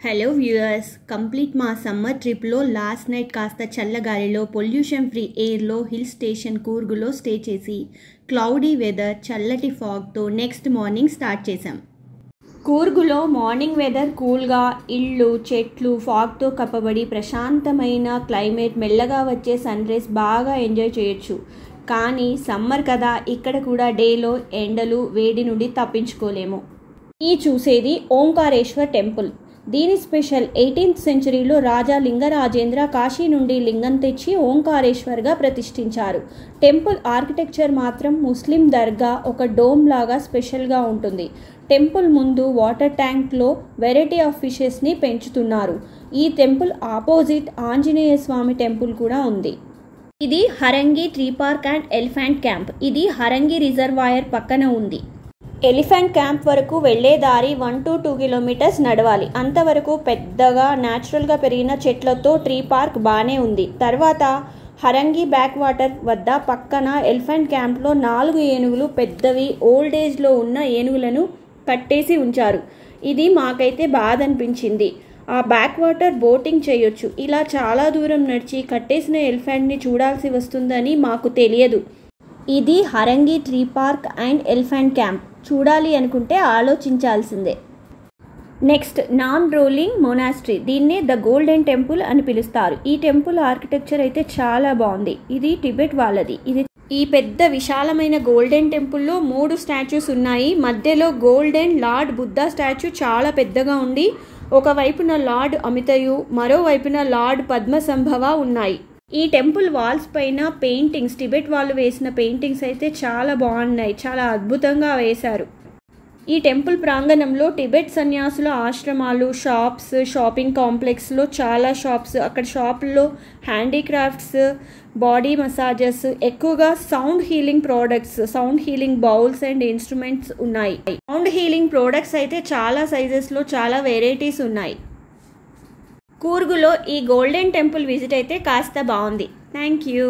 Hello viewers, complete మా summer ట్రిప్లో last night కాస్త చల్లగాలిలో పొల్యూషన్ ఫ్రీ ఎయిర్లో హిల్ స్టేషన్ కూర్గులో స్టే చేసి క్లౌడీ వెదర్ చల్లటి ఫాగ్తో నెక్స్ట్ మార్నింగ్ స్టార్ట్ చేశాం. కూర్గులో మార్నింగ్ వెదర్ కూల్గా, ఇళ్ళు చెట్లు ఫాగ్తో కప్పబడి ప్రశాంతమైన క్లైమేట్, మెల్లగా వచ్చే సన్ రైజ్ బాగా ఎంజాయ్ చేయొచ్చు. కానీ సమ్మర్ కదా, ఇక్కడ కూడా డేలో ఎండలు వేడి నుండి తప్పించుకోలేము. ఈ చూసేది ఓంకారేశ్వర్ టెంపుల్. దీని స్పెషల్ 18th సెంచరీలో రాజా లింగరాజేంద్ర కాశీ నుండి లింగం తెచ్చి ఓంకారేశ్వర్గా ప్రతిష్ఠించారు. టెంపుల్ ఆర్కిటెక్చర్ మాత్రం ముస్లిం దర్గా ఒక డోమ్ లాగా స్పెషల్గా ఉంటుంది. టెంపుల్ ముందు వాటర్ ట్యాంక్లో వెరైటీ ఆఫ్ ఫిషెస్ని పెంచుతున్నారు. ఈ టెంపుల్ ఆపోజిట్ ఆంజనేయ స్వామి టెంపుల్ కూడా ఉంది. ఇది Harangi tree park and elephant camp. ఇది హరంగి రిజర్వాయర్ పక్కన ఉంది. ఎలిఫెంట్ క్యాంప్ వరకు వెళ్లే దారి 1 to 2 కిలోమీటర్స్ నడవాలి. అంతవరకు పెద్దగా న్యాచురల్గా పెరిగిన చెట్లతో ట్రీ పార్క్ బాగానే ఉంది. తర్వాత హరంగి బ్యాక్ వాటర్ వద్ద పక్కన ఎలిఫెంట్ క్యాంప్లో 4 ఏనుగులు, పెద్దవి ఓల్డ్ ఏజ్లో ఉన్న ఏనుగులను కట్టేసి ఉంచారు. ఇది మాకైతే బాధ అనిపించింది. ఆ బ్యాక్ వాటర్ బోటింగ్ చేయొచ్చు. ఇలా చాలా దూరం నడిచి కట్టేసిన ఎలిఫెంట్ని చూడాల్సి వస్తుందని మాకు తెలియదు. ఇది Harangi tree park and elephant camp. చూడాలి అనుకుంటే ఆలోచించాల్సిందే. నెక్స్ట్ నామ్ డ్రోలింగ్ మొనాస్ట్రీ. దీన్నే ద గోల్డెన్ టెంపుల్ అని పిలుస్తారు. ఈ టెంపుల్ ఆర్కిటెక్చర్ అయితే చాలా బాగుంది. ఇది టిబెట్ వాళ్ళది. ఈ పెద్ద విశాలమైన గోల్డెన్ టెంపుల్లో 3 స్టాచ్యూస్ ఉన్నాయి. మధ్యలో గోల్డెన్ లార్డ్ బుద్ధా స్టాచ్యూ చాలా పెద్దగా ఉంది. ఒకవైపున లార్డ్ అమితయు, మరోవైపున లార్డ్ పద్మసంభవ ఉన్నాయి. ఈ టెంపుల్ వాల్స్ పైన పెయింటింగ్స్, టిబెట్ వాళ్ళు వేసిన పెయింటింగ్స్ అయితే చాలా బాగున్నాయి. చాలా అద్భుతంగా వేశారు. ఈ టెంపుల్ ప్రాంగణంలో టిబెట్ సన్యాసుల ఆశ్రమాలు, షాప్స్, షాపింగ్ కాంప్లెక్స్లో చాలా షాప్స్, అక్కడ షాపుల్లో హ్యాండీక్రాఫ్ట్స్, బాడీ మసాజెస్, ఎక్కువగా sound healing products, sound healing bowls and instruments ఉన్నాయి. సౌండ్ హీలింగ్ ప్రోడక్ట్స్ అయితే చాలా సైజెస్లో చాలా వెరైటీస్ ఉన్నాయి. కూర్గులో ఈ గోల్డెన్ టెంపుల్ విజిట్ అయితే కాస్త బాగుంది. Thank you.